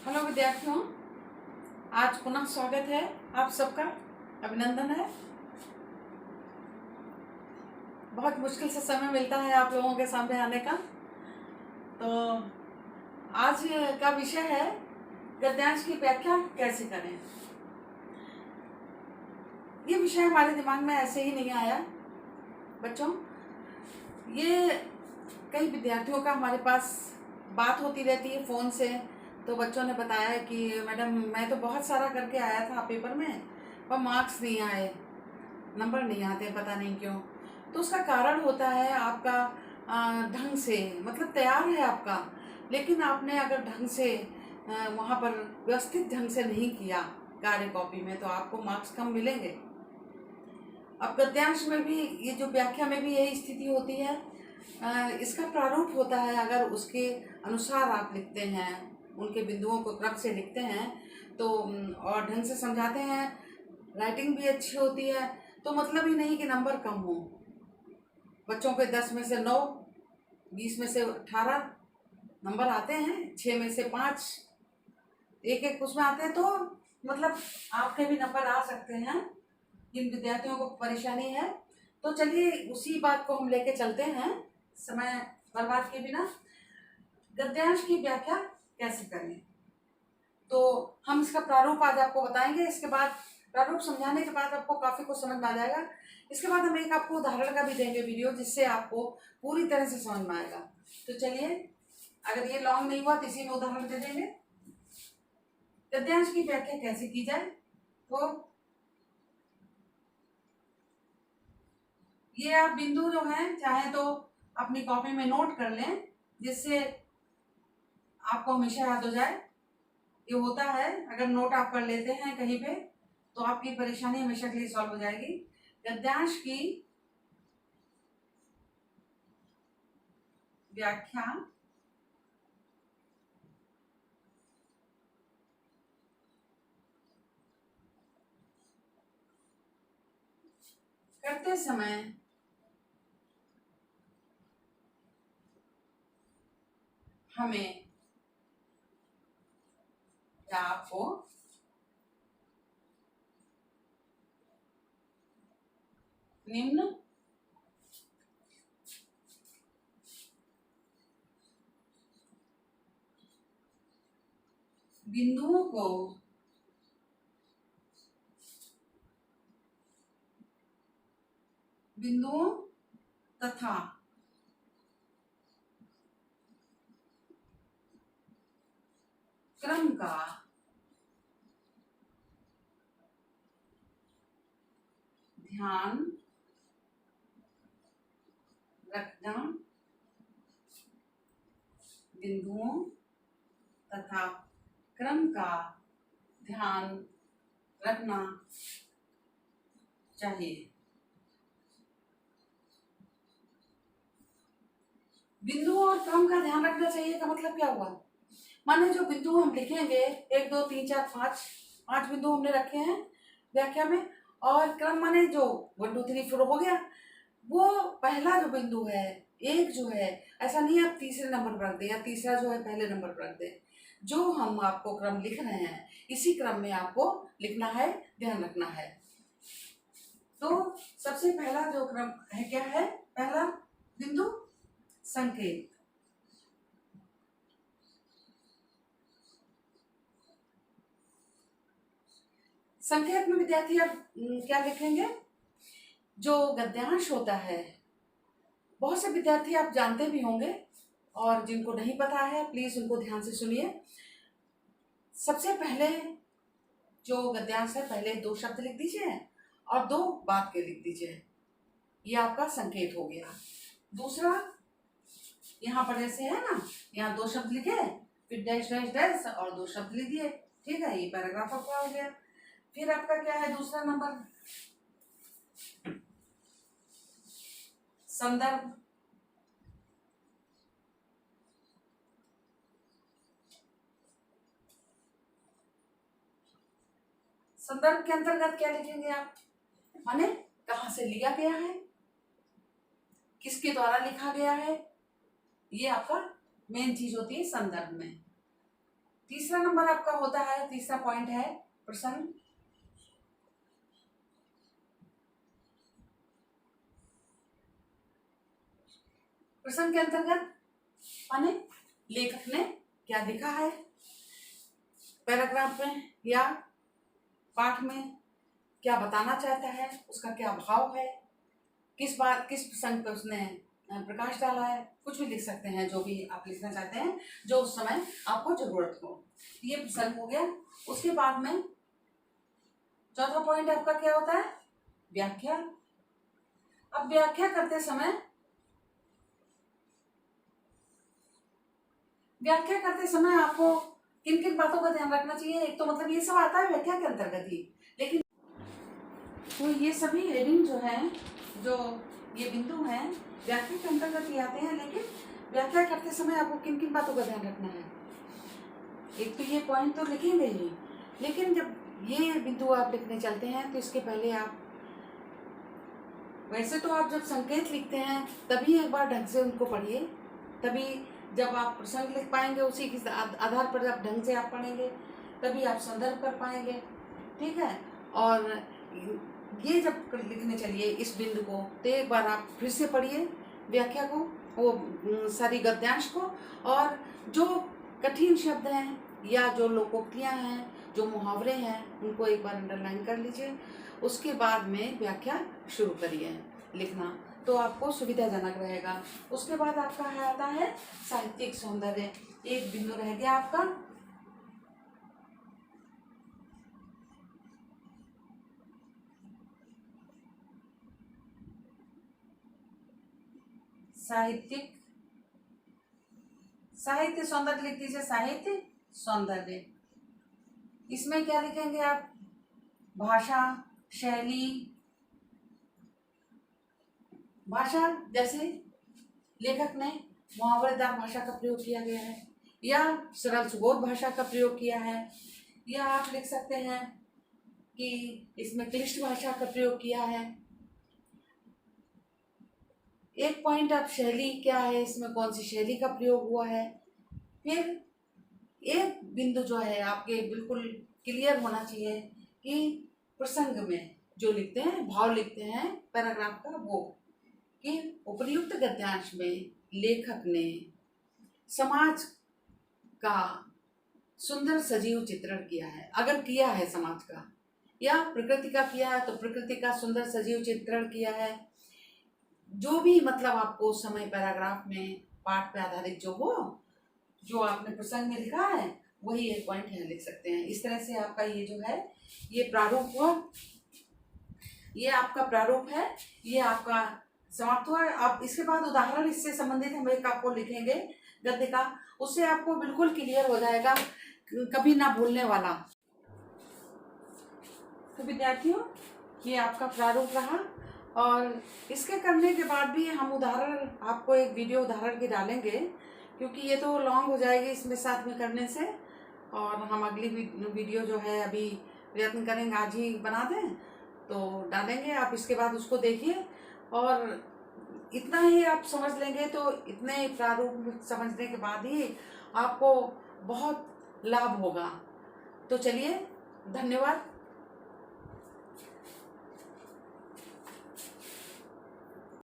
Hello विद्यार्थियों, आज पुनः स्वागत है आप सबका। अभिनंदन है। बहुत मुश्किल से समय मिलता है आप लोगों के सामने आने का। तो आज का विषय है गद्यांश की व्याख्या कैसे करें। ये विषय हमारे दिमाग में ऐसे ही नहीं आया बच्चों। ये कई विद्यार्थियों का हमारे पास बात होती रहती है फ़ोन से। तो बच्चों ने बताया कि मैडम मैं तो बहुत सारा करके आया था पेपर में, पर मार्क्स नहीं आए, नंबर नहीं आते, पता नहीं क्यों। तो उसका कारण होता है आपका ढंग से, मतलब तैयार है आपका, लेकिन आपने अगर ढंग से वहाँ पर व्यवस्थित ढंग से नहीं किया कार्य कॉपी में, तो आपको मार्क्स कम मिलेंगे। अब गद्यांश में भी ये जो व्याख्या में भी यही स्थिति होती है। इसका प्रारूप होता है, अगर उसके अनुसार आप लिखते हैं, उनके बिंदुओं को क्रम से लिखते हैं तो और ढंग से समझाते हैं, राइटिंग भी अच्छी होती है, तो मतलब ही नहीं कि नंबर कम हो। बच्चों के 10 में से 9, 20 में से 18 नंबर आते हैं, 6 में से 5, एक एक उसमें आते हैं, तो मतलब आपके भी नंबर आ सकते हैं जिन विद्यार्थियों को परेशानी है। तो चलिए उसी बात को हम लेके चलते हैं समय बर्बाद के बिना। गद्यांश की व्याख्या कैसे करें, तो हम इसका प्रारूप आज आपको बताएंगे। इसके बाद प्रारूप समझाने के बाद आपको काफ़ी कुछ समझ में आ जाएगा। इसके बाद हम एक आपको उदाहरण का भी देंगे वीडियो, जिससे आपको पूरी तरह से समझ में आएगा। तो चलिए, अगर ये लॉन्ग नहीं हुआ तो इसी में उदाहरण दे देंगे। गद्यांश की व्याख्या कैसे की जाए, तो ये आप बिंदु जो हैं चाहे तो अपनी कॉपी में नोट कर लें, जिससे आपको हमेशा याद हो जाए। ये होता है, अगर नोट आप कर लेते हैं कहीं पे तो आपकी परेशानी हमेशा के लिए सॉल्व हो जाएगी। गद्यांश की व्याख्या करते समय हमें या आपको निम्न बिंदुओं को तथा क्रम का ध्यान रखना, बिंदुओं तथा क्रम का ध्यान रखना चाहिए। बिंदुओं और क्रम का ध्यान रखना चाहिए का मतलब क्या हुआ? माने जो बिंदु हम लिखेंगे, 1 2 3 4 5 बिंदु हमने रखे हैं व्याख्या में, और क्रम माने जो 1 2 3 4 हो गया, वो पहला जो बिंदु है, एक जो है, ऐसा नहीं आप तीसरे नंबर पर रख दे या तीसरा जो है पहले नंबर पर रख दे। जो हम आपको क्रम लिख रहे हैं, इसी क्रम में आपको लिखना है, ध्यान रखना है। तो सबसे पहला जो क्रम है क्या है? पहला बिंदु संकेत। संकेत में विद्यार्थी अब क्या लिखेंगे? जो गद्यांश होता है, बहुत से विद्यार्थी आप जानते भी होंगे, और जिनको नहीं पता है प्लीज उनको ध्यान से सुनिए। सबसे पहले जो गद्यांश है, पहले 2 शब्द लिख दीजिए और 2 बात के लिख दीजिए, ये आपका संकेत हो गया। दूसरा, यहाँ पर जैसे है ना, यहाँ 2 शब्द लिखे, फिर डैश डैश डैश और 2 शब्द लिख दिए, ठीक है, ये पैराग्राफ आपका हो गया। फिर आपका क्या है दूसरा नंबर? संदर्भ। संदर्भ के अंतर्गत क्या लिखेंगे आप? माने कहाँ से लिया गया है, किसके द्वारा लिखा गया है, ये आपका मेन चीज होती है संदर्भ में। तीसरा नंबर आपका होता है, तीसरा पॉइंट है प्रसंग। प्रसंग के अंतर्गत माने लेखक ने क्या लिखा है पैराग्राफ में या पाठ में, क्या बताना चाहता है, उसका क्या भाव है, किस प्रसंग पर उसने प्रकाश डाला है, कुछ भी लिख सकते हैं, जो भी आप लिखना चाहते हैं, जो उस समय आपको जरूरत हो। ये प्रसंग हो गया। उसके बाद में चौथा पॉइंट आपका क्या होता है, व्याख्या। अब व्याख्या करते समय आपको किन किन बातों का ध्यान रखना चाहिए। एक तो मतलब ये सब आता है व्याख्या के अंतर्गत ही, लेकिन तो ये सभी हेडिंग जो है, जो ये बिंदु हैं, व्याख्या के अंतर्गत ही आते हैं। लेकिन व्याख्या करते समय आपको किन किन बातों का ध्यान रखना है। एक तो ये पॉइंट तो लिखेंगे ही, लेकिन जब ये बिंदु आप लिखने चलते हैं तो इसके पहले आप, वैसे तो आप जब संकेत लिखते हैं तभी एक बार ढंग से उनको पढ़िए, तभी जब आप प्रसंग लिख पाएंगे, उसी के आधार पर जब ढंग से आप पढ़ेंगे तभी आप संदर्भ कर पाएंगे। ठीक है। और ये जब लिखने चलिए इस बिंदु को, तो एक बार आप फिर से पढ़िए व्याख्या को, वो सारी गद्यांश को, और जो कठिन शब्द हैं या जो लोकोक्तियाँ हैं, जो मुहावरे हैं, उनको एक बार अंडरलाइन कर लीजिए। उसके बाद में व्याख्या शुरू करिए लिखना, तो आपको सुविधाजनक रहेगा। उसके बाद आपका आता है साहित्यिक सौंदर्य। एक बिंदु रह गया आपका साहित्य सौंदर्य लिख दीजिए, साहित्य सौंदर्य। इसमें क्या लिखेंगे आप, भाषा, शैली। भाषा जैसे लेखक ने मुहावरेदार भाषा का प्रयोग किया गया है, या सरल सुबोध भाषा का प्रयोग किया है, या आप लिख सकते हैं कि इसमें क्लिष्ट भाषा का प्रयोग किया है। एक पॉइंट आप शैली क्या है, इसमें कौन सी शैली का प्रयोग हुआ है। फिर एक बिंदु जो है आपके बिल्कुल क्लियर होना चाहिए कि प्रसंग में जो लिखते हैं, भाव लिखते हैं पैराग्राफ का, वो कि उपर्युक्त गद्यांश में लेखक ने समाज का सुंदर सजीव चित्रण किया है, अगर किया है समाज का, या प्रकृति का किया है तो प्रकृति का सुंदर सजीव चित्रण किया है। जो भी मतलब आपको समय पैराग्राफ में पाठ पे आधारित जो हो, जो आपने प्रसंग में लिखा है, वही एक पॉइंट यहाँ लिख सकते हैं। इस तरह से आपका ये जो है, ये प्रारूप हुआ, ये आपका प्रारूप है, ये आपका समाप्त हुआ। आप इसके बाद उदाहरण इससे संबंधित हम एक आपको लिखेंगे गद्य का, उससे आपको बिल्कुल क्लियर हो जाएगा, कभी ना भूलने वाला। तो विद्यार्थियों, ये आपका प्रारूप रहा, और इसके करने के बाद भी हम उदाहरण, आपको एक वीडियो उदाहरण की डालेंगे, क्योंकि ये तो लॉन्ग हो जाएगी इसमें साथ में करने से, और हम अगली वीडियो जो है अभी प्रयत्न करेंगे आज ही बना दें तो डालेंगे। आप इसके बाद उसको देखिए, और इतना ही आप समझ लेंगे तो इतने प्रारूप समझने के बाद ही आपको बहुत लाभ होगा। तो चलिए, धन्यवाद।